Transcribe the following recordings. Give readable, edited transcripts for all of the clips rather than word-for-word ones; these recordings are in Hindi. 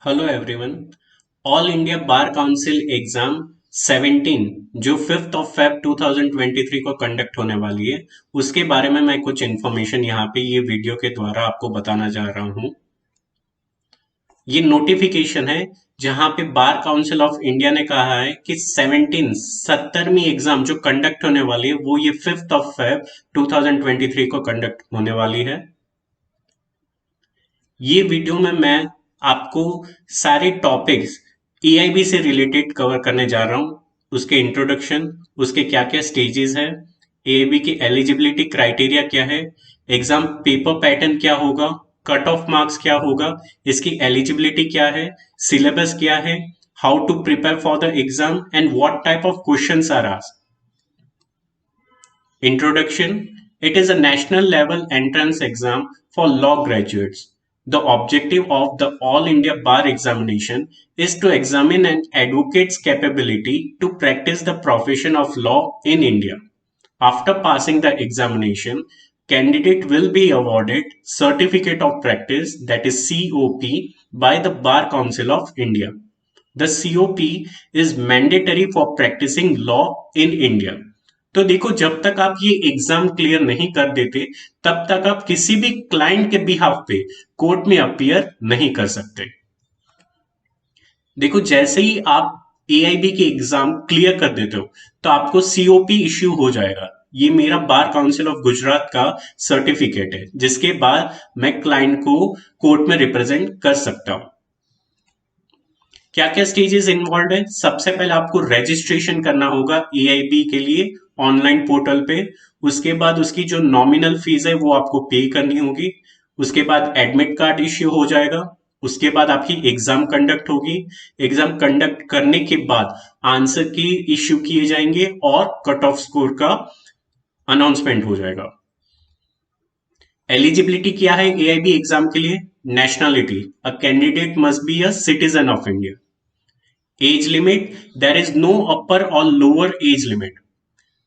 Hello everyone. All India bar council exam 17 जो 5th ऑफ फेब 2023 को कंडक्ट होने वाली है, उसके बारे में मैं कुछ इन्फॉर्मेशन यहाँ पे ये वीडियो के द्वारा आपको बताना जा रहा हूँ। ये नोटिफिकेशन है जहाँ पे बार काउंसिल ऑफ इंडिया ने कहा है कि 17वीं एग्जाम जो कंडक्ट होने वाली है वो ये 5th ऑफ फेब 2023 को कंडक्ट होने वाली है। ये वीडियो में मैं आपको सारे टॉपिक्स एआईबी से रिलेटेड कवर करने जा रहा हूँ। उसके इंट्रोडक्शन, उसके क्या क्या स्टेजेस है, एआईबी की एलिजिबिलिटी क्राइटेरिया क्या है, एग्जाम पेपर पैटर्न क्या होगा, कट ऑफ मार्क्स क्या होगा, इसकी एलिजिबिलिटी क्या है, सिलेबस क्या है, how to prepare for the exam and what type of questions are asked. Introduction. It is a national level entrance exam for law graduates. The objective of the All India Bar Examination is to examine an advocate's capability to practice the profession of law in India. After passing the examination, candidate will be awarded Certificate of Practice, that is COP, by the Bar Council of India. The COP is mandatory for practicing law in India. तो देखो, जब तक आप ये एग्जाम क्लियर नहीं कर देते तब तक आप किसी भी क्लाइंट के बिहाफ पे कोर्ट में अपीयर नहीं कर सकते। देखो, जैसे ही आप एआईबी के एग्जाम क्लियर कर देते हो तो आपको सीओपी इश्यू हो जाएगा। ये मेरा बार काउंसिल ऑफ गुजरात का सर्टिफिकेट है जिसके बाद मैं क्लाइंट को कोर्ट में रिप्रेजेंट कर सकता हूं। क्या क्या स्टेजेस इन्वॉल्व है? सबसे पहले आपको रजिस्ट्रेशन करना होगा एआईबी के लिए ऑनलाइन पोर्टल पे। उसके बाद उसकी जो नॉमिनल फीस है वो आपको पे करनी होगी। उसके बाद एडमिट कार्ड इश्यू हो जाएगा। उसके बाद आपकी एग्जाम कंडक्ट होगी। एग्जाम कंडक्ट करने के बाद आंसर की इश्यू किए जाएंगे और कट ऑफ स्कोर का अनाउंसमेंट हो जाएगा। एलिजिबिलिटी क्या है एआईबी एग्जाम के लिए? Nationality, a candidate must be a citizen of India. Age limit, there is no upper और lower age limit.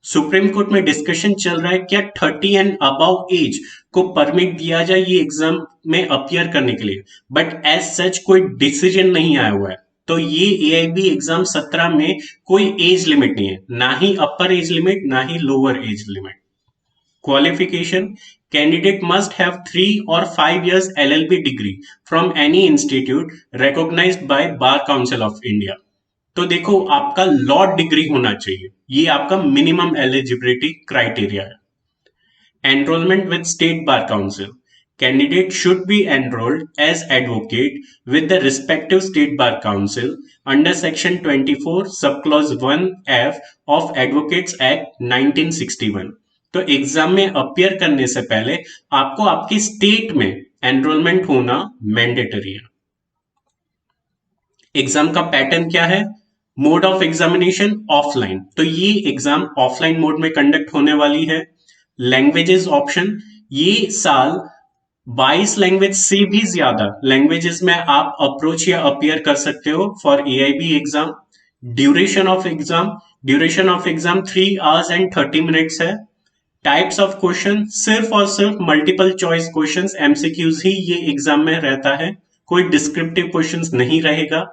Supreme Court में डिस्कशन चल रहा है क्या 30 एंड अबव एज को परमिट दिया जाए ये एग्जाम में अपियर करने के लिए, बट एज सच कोई डिसीजन नहीं आया हुआ है। तो ये एआईबी एग्जाम 17 में कोई एज लिमिट नहीं है, ना ही अपर एज लिमिट ना ही lower age limit. Qualification, candidate must have 3 or 5 years LLB degree from any institute recognized by Bar council of India. तो देखो, आपका लॉ डिग्री होना चाहिए, ये आपका मिनिमम एलिजिबिलिटी क्राइटेरिया है। Enrolment with state bar council, candidate should be enrolled as advocate with the respective state bar council under section 24 sub clause 1F of advocates act 1961। तो एग्जाम में अपियर करने से पहले आपको आपकी स्टेट में एनरोलमेंट होना मैंडेटरी है। एग्जाम का पैटर्न क्या है? मोड ऑफ एग्जामिनेशन ऑफलाइन, तो ये एग्जाम ऑफलाइन मोड में कंडक्ट होने वाली है। लैंग्वेजेस ऑप्शन, ये साल 22 लैंग्वेज से भी ज्यादा लैंग्वेजेस में आप अप्रोच या अपियर कर सकते हो for AIB exam. Duration of exam 3 hours and 30 minutes है। टाइप्स ऑफ क्वेश्चन, सिर्फ और सिर्फ मल्टीपल चॉइस क्वेश्चंस एमसीक्यूज ही ये एग्जाम में रहता है, कोई डिस्क्रिप्टिव क्वेश्चंस नहीं रहेगा।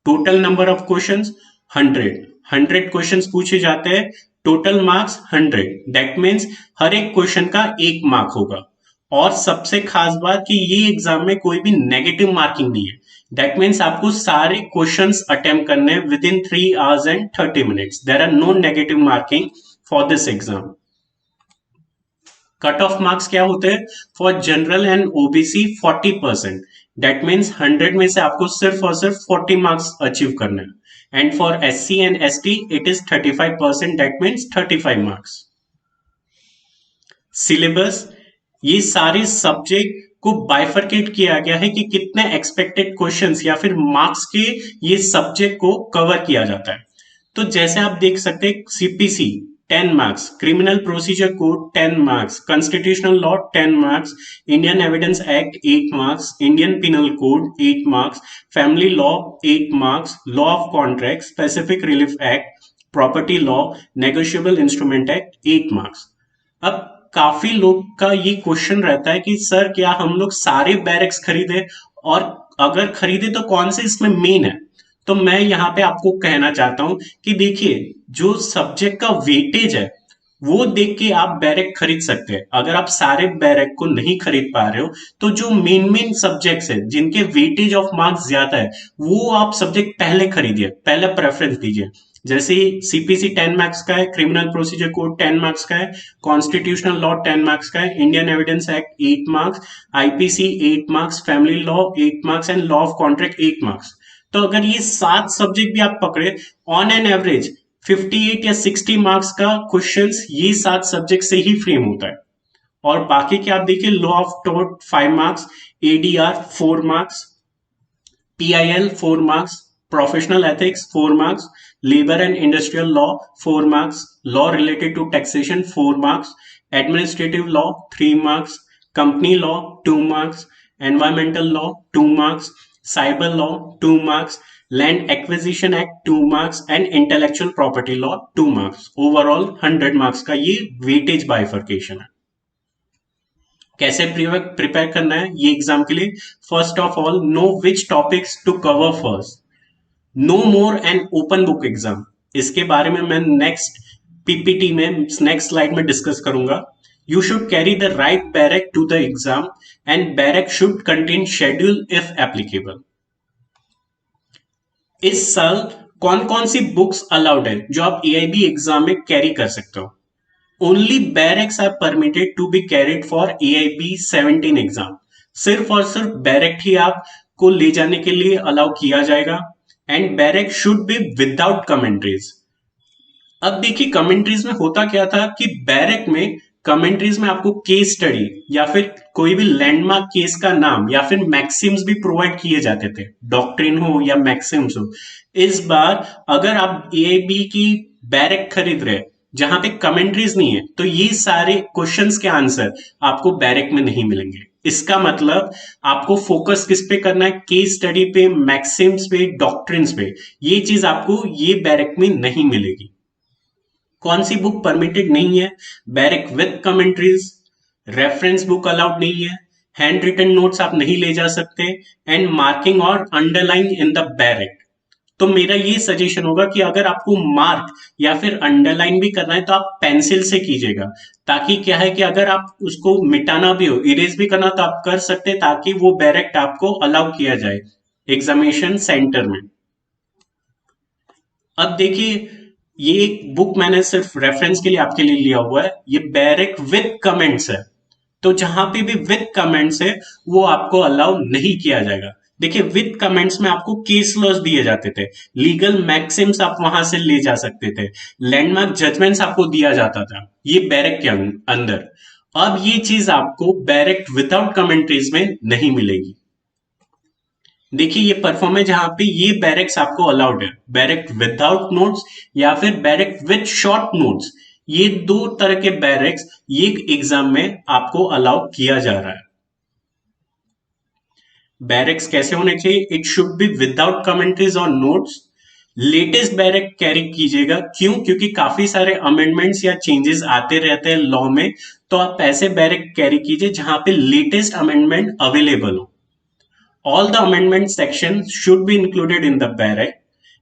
Total number of questions 100 questions पूछे जाते हैं। टोटल मार्क्स 100, दैट मीन्स हर एक क्वेश्चन का 1 मार्क होगा। और सबसे खास बात कि ये एग्जाम में कोई भी नेगेटिव मार्किंग नहीं है, दैट मीन्स आपको सारे क्वेश्चंस अटेम्प्ट करने हैं within 3 hours and 30 minutes। There are no negative marking for this exam. Cut off marks क्या होते हैं? फॉर जनरल एंड ओबीसी 40%, दैट मीन्स 100 में से आपको सिर्फ और सिर्फ 40 मार्क्स अचीव करना है। And for SC and ST it is 35%, that means 35 marks. Syllabus, ये सारे सब्जेक्ट को बाइफरकेट किया गया है कि कितने एक्सपेक्टेड क्वेश्चंस या फिर मार्क्स के ये सब्जेक्ट को कवर किया जाता है। तो जैसे आप देख सकते हैं, CPC 10 marks, criminal procedure code 10 marks, constitutional law 10 marks, Indian evidence act 8 marks, Indian penal code 8 marks, family law 8 marks, law of contract, specific relief act, property law, negotiable instrument act 8 marks. अब काफी लोग का ये क्वेश्चन रहता है कि सर क्या हम लोग सारे बैरक्स खरीदे और अगर खरीदे तो कौन से इसमें मेन है? तो मैं यहाँ पे आपको कहना चाहता हूं कि देखिए, जो सब्जेक्ट का वेटेज है वो देख के आप बैरक खरीद सकते हैं। अगर आप सारे बैरक को नहीं खरीद पा रहे हो तो जो मेन मेन सब्जेक्ट्स है जिनके वेटेज ऑफ मार्क्स ज्यादा है वो आप सब्जेक्ट पहले खरीदिए, पहले प्रेफरेंस दीजिए। जैसे सीपीसी 10 मार्क्स का है, क्रिमिनल प्रोसीजर कोड 10 मार्क्स का है, कॉन्स्टिट्यूशनल लॉ 10 मार्क्स का है, Indian evidence act 8 marks, IPC 8 marks, family law 8 marks and law of contract 8 marks. तो अगर ये 7 सब्जेक्ट भी आप पकड़े, ऑन एन एवरेज 58 या 60 मार्क्स का क्वेश्चंस ये 7 सब्जेक्ट से ही फ्रेम होता है। और बाकी के आप देखिए, law of tort 5 marks, ADR 4 marks, PIL 4 marks, professional ethics 4 marks, labor and industrial law 4 marks, law related to taxation 4 marks, administrative law 3 marks, company law 2 marks, environmental law 2 marks, cyber law 2 marks, land acquisition act 2 marks and intellectual property law 2 marks. Overall 100 marks का ये weightage bifurcation है। कैसे प्रिपेयर करना है ये एग्जाम के लिए? First of all, know which topics to cover first. Know more an open book exam, इसके बारे में मैं नेक्स्ट पीपीटी में, नेक्स्ट स्लाइड में डिस्कस करूंगा। You should carry the right barrack to the exam and barrack should contain schedule if applicable. इस साल कौन कौन सी बुक्स अलाउड है जो आप एआईबी एग्जाम में कैरी कर सकते हो? Only barracks are permitted to be carried for AIB 17 exam. सिर्फ और सिर्फ बैरक ही आपको ले जाने के लिए अलाउ किया जाएगा। And barrack should be without commentaries. अब देखिए, कमेंट्रीज में होता क्या था कि बैरक में कमेंट्रीज में आपको केस स्टडी या फिर कोई भी लैंडमार्क केस का नाम या फिर मैक्सिम्स भी प्रोवाइड किए जाते थे, डॉक्ट्रिन हो या मैक्सिम्स हो। इस बार अगर आप एआईबी की बैरक खरीद रहे जहां पे कमेंट्रीज नहीं है तो ये सारे क्वेश्चंस के आंसर आपको बैरक में नहीं मिलेंगे। इसका मतलब आपको फोकस किस पे करना है? केस स्टडी पे, मैक्सिम्स पे, डॉक्ट्रिन्स पे। ये चीज आपको ये बैरक में नहीं मिलेगी। कौन सी बुक परमिटेड नहीं है? Barrack with commentaries, reference book allowed नहीं है, हैंड रिटन नोट्स आप नहीं ले जा सकते, एंड मार्किंग और अंडरलाइन इन द बैरक। तो मेरा ये सजेशन होगा कि अगर आपको मार्क या फिर अंडरलाइन भी करना है तो आप पेंसिल से कीजिएगा, ताकि क्या है कि अगर आप उसको मिटाना भी हो, इरेज भी करना तो आप कर सकते हैं, ताकि वो डायरेक्ट आपको अलाउ किया जाए एग्जामिनेशन सेंटर में। अब देखिए, ये एक बुक मैंने सिर्फ रेफरेंस के लिए आपके लिए लिया हुआ है, ये बैरक विद कमेंट्स है। तो जहां पे भी विद कमेंट्स है वो आपको अलाउ नहीं किया जाएगा। देखिए, विद कमेंट्स में आपको केस लॉज दिए जाते थे, लीगल मैक्सिम्स आप वहां से ले जा सकते थे, लैंडमार्क जजमेंट्स आपको दिया जाता था ये बैरक के अंदर। अब ये चीज आपको बैरक विदाउट कमेंट्रीज में नहीं मिलेगी। देखिए, ये परफॉर्म है जहां पे ये बैरक्स आपको अलाउड है, बैरक विदाउट नोट्स या फिर बैरक विद शॉर्ट नोट्स। ये दो तरह के बैरक्स ये एग्जाम में आपको अलाउ किया जा रहा है। बैरक्स कैसे होने चाहिए? It should be without commentaries और नोट्स। लेटेस्ट बैरक कैरी कीजिएगा, क्यों? क्योंकि काफी सारे अमेंडमेंट्स या चेंजेस आते रहते हैं लॉ में, तो आप ऐसे बैरक कैरी कीजिए जहां पे लेटेस्ट अमेंडमेंट अवेलेबल हो। All the amendment sections should be included in the barrack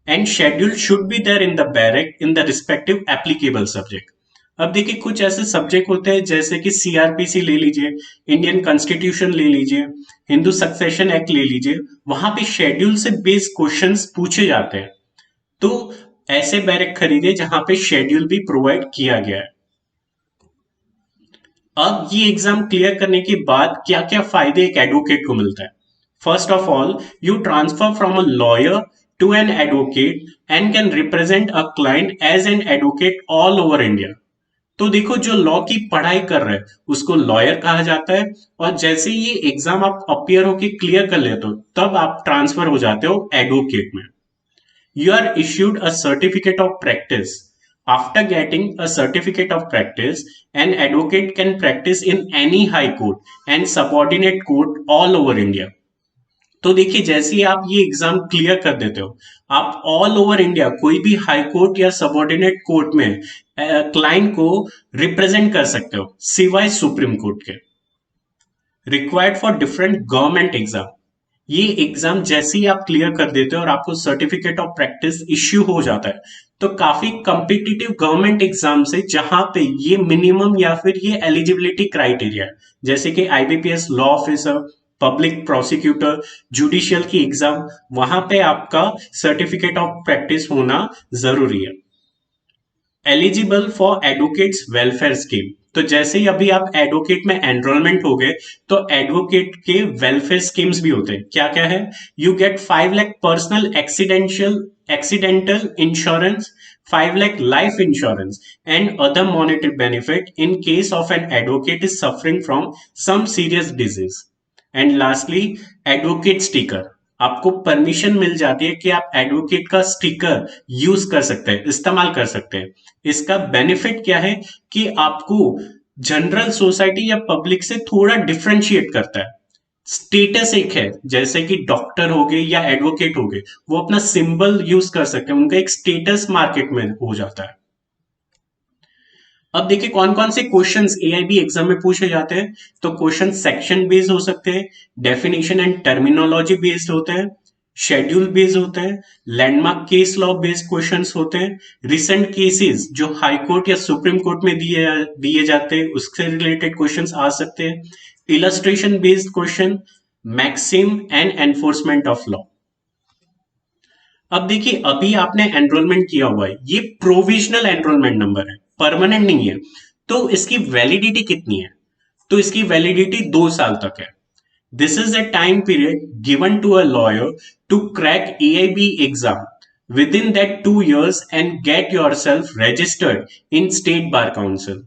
and schedule should be there in the barrack in the respective applicable subject. अब देखिए, कुछ ऐसे सब्जेक्ट होते हैं जैसे कि सीआरपीसी ले लीजिए, इंडियन कॉन्स्टिट्यूशन ले लीजिए, हिंदू सक्सेशन एक्ट ले लीजिए, वहां पे शेड्यूल से बेस्ड क्वेश्चंस पूछे जाते हैं। तो ऐसे बैरक खरीदिए जहां पे शेड्यूल भी प्रोवाइड किया गया है। अब ये एग्जाम क्लियर करने के बाद क्या क्या फायदे एक एडवोकेट को मिलता है? First of all, you transfer from a lawyer to an advocate and can represent a client as an advocate all over India. तो देखो, जो लॉ की पढ़ाई कर रहे हैं उसको लॉयर कहा जाता है, और जैसे ये एग्जाम आप अपियर होके क्लियर कर लेते हो तब आप ट्रांसफर हो जाते हो एडवोकेट में। You are issued a certificate of practice. After getting a certificate of practice, an advocate can practice in any high court and subordinate court all over India. तो देखिए, जैसे ही आप ये एग्जाम क्लियर कर देते हो, आप ऑल ओवर इंडिया कोई भी हाई कोर्ट या सबऑर्डिनेट कोर्ट में क्लाइंट को रिप्रेजेंट कर सकते हो, सिवाय सुप्रीम कोर्ट के। Required for different government exam. ये एग्जाम जैसे ही आप क्लियर कर देते हो और आपको सर्टिफिकेट ऑफ प्रैक्टिस इश्यू हो जाता है, तो काफी कॉम्पिटिटिव गवर्नमेंट एग्जाम से जहां पे ये मिनिमम या फिर ये एलिजिबिलिटी क्राइटेरिया, जैसे कि IBPS, law officer, public prosecutor, judicial की एग्जाम, वहां पे आपका सर्टिफिकेट ऑफ प्रैक्टिस होना जरूरी है। Eligible for advocates welfare scheme, तो जैसे ही अभी आप एडवोकेट में एनरोलमेंट हो गए, तो एडवोकेट के वेलफेयर स्कीम्स भी होते हैं। क्या क्या है? You get 5 lakh personal accidental insurance, 5 lakh life insurance and other monetary benefit in case of an advocate is suffering from some serious disease. And lastly, advocate sticker, आपको परमिशन मिल जाती है कि आप एडवोकेट का स्टिकर यूज कर सकते हैं, इस्तेमाल कर सकते हैं। इसका बेनिफिट क्या है कि आपको जनरल सोसाइटी या पब्लिक से थोड़ा डिफरेंशिएट करता है। स्टेटस एक है, जैसे कि डॉक्टर हो गए या एडवोकेट हो गए, वो अपना सिंबल यूज कर सकते हैं, उनका एक स्टेटस मार्केट में हो जाता है। अब देखिए कौन कौन से क्वेश्चंस एआईबी एग्जाम में पूछे जाते हैं। तो क्वेश्चन सेक्शन बेस्ड हो सकते हैं, डेफिनेशन एंड टर्मिनोलॉजी बेस्ड होते हैं, शेड्यूल बेस्ड होते हैं, landmark case law based questions होते हैं, रिसेंट केसेस जो हाई कोर्ट या सुप्रीम कोर्ट में दिए दिए जाते हैं उससे रिलेटेड क्वेश्चंस आ सकते हैं, illustration based question, maxim and enforcement of law. अब देखिए अभी आपने एनरोलमेंट किया हुआ है, ये प्रोविजनल एनरोलमेंट नंबर है, परमानेंट नहीं है। तो इसकी वैलिडिटी कितनी है? तो इसकी वैलिडिटी 2 साल तक है। This is the time period given to a lawyer to crack AIB exam within that 2 years and get yourself registered in State Bar Council.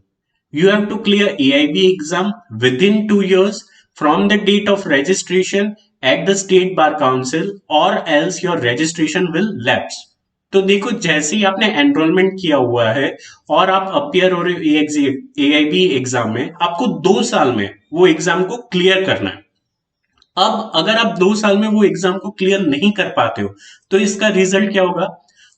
You have to clear AIB exam within 2 years from the date of registration at the State Bar Council or else your registration will lapse. तो देखो जैसे ही आपने एनरोलमेंट किया हुआ है और आप अपियर हो रहे हो एआईबी एग्जाम में, आपको 2 साल में वो एग्जाम को क्लियर करना है। अब अगर आप 2 साल में वो एग्जाम को क्लियर नहीं कर पाते हो, तो इसका रिजल्ट क्या होगा?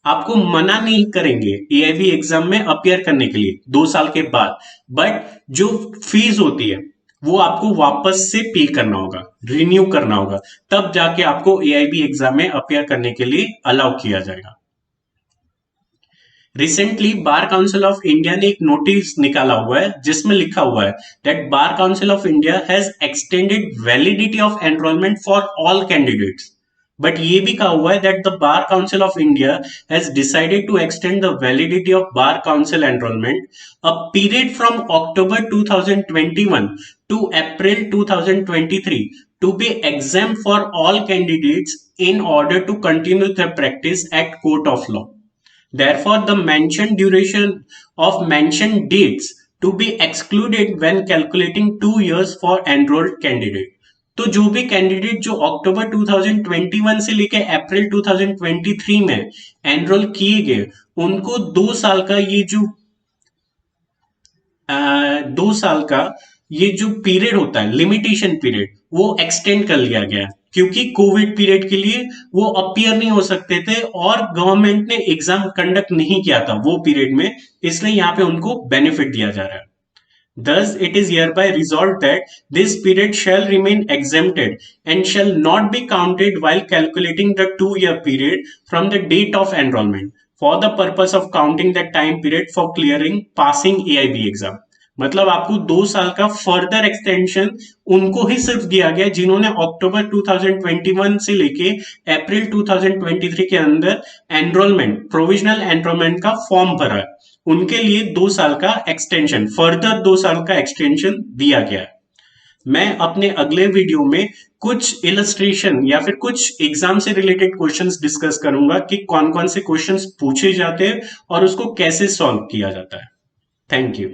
आपको मना नहीं करेंगे एआईबी एग्जाम में अपियर करने के लिए 2 साल के बाद, बट जो फीस होती है वो आपको वापस से पे करना होगा, रिन्यू करना होगा, तब जाके आपको एआईबी एग्जाम में अपियर करने के लिए अलाउ किया जाएगा। Recently bar council of India ने एक नोटिस निकाला हुआ है जिसमें लिखा हुआ है that bar council of India has extended validity of enrolment for all candidates. But ये भी कहा हुआ है that the bar council of India has decided to extend the validity of bar council enrolment a period from October 2021 to April 2023 to be exempt for all candidates in order to continue their practice at court of law. Therefore, the mentioned duration of mentioned dates to be excluded when calculating 2 years for enrolled candidate. तो जो भी कैंडिडेट जो अक्टूबर 2021 से लेकर अप्रैल 2023 में एनरोल किए गए, उनको 2 साल का ये जो 2 साल का ये जो पीरियड होता है, लिमिटेशन पीरियड, वो एक्सटेंड कर लिया गया है क्योंकि कोविड पीरियड के लिए वो अपीयर नहीं हो सकते थे और गवर्नमेंट ने एग्जाम कंडक्ट नहीं किया था वो पीरियड में, इसलिए यहाँ पे उनको बेनिफिट दिया जा रहा है। Thus, it is hereby resolved that this period shall remain exempted and shall not be counted while calculating the 2 year period from the date of enrollment for the purpose of counting the time period for clearing passing AIB exam. मतलब आपको 2 साल का फर्दर एक्सटेंशन उनको ही सिर्फ दिया गया जिन्होंने अक्टूबर 2021 से लेके अप्रैल 2023 के अंदर एनरोलमेंट, प्रोविजनल एनरोलमेंट का फॉर्म भरा है, उनके लिए 2 साल का एक्सटेंशन, फर्दर 2 साल का एक्सटेंशन दिया गया है। मैं अपने अगले वीडियो में कुछ इलस्ट्रेशन या फिर कुछ एग्जाम से रिलेटेड क्वेश्चंस डिस्कस करूंगा कि कौन कौन से क्वेश्चंस पूछे जाते हैं और उसको कैसे सॉल्व किया जाता है। Thank you.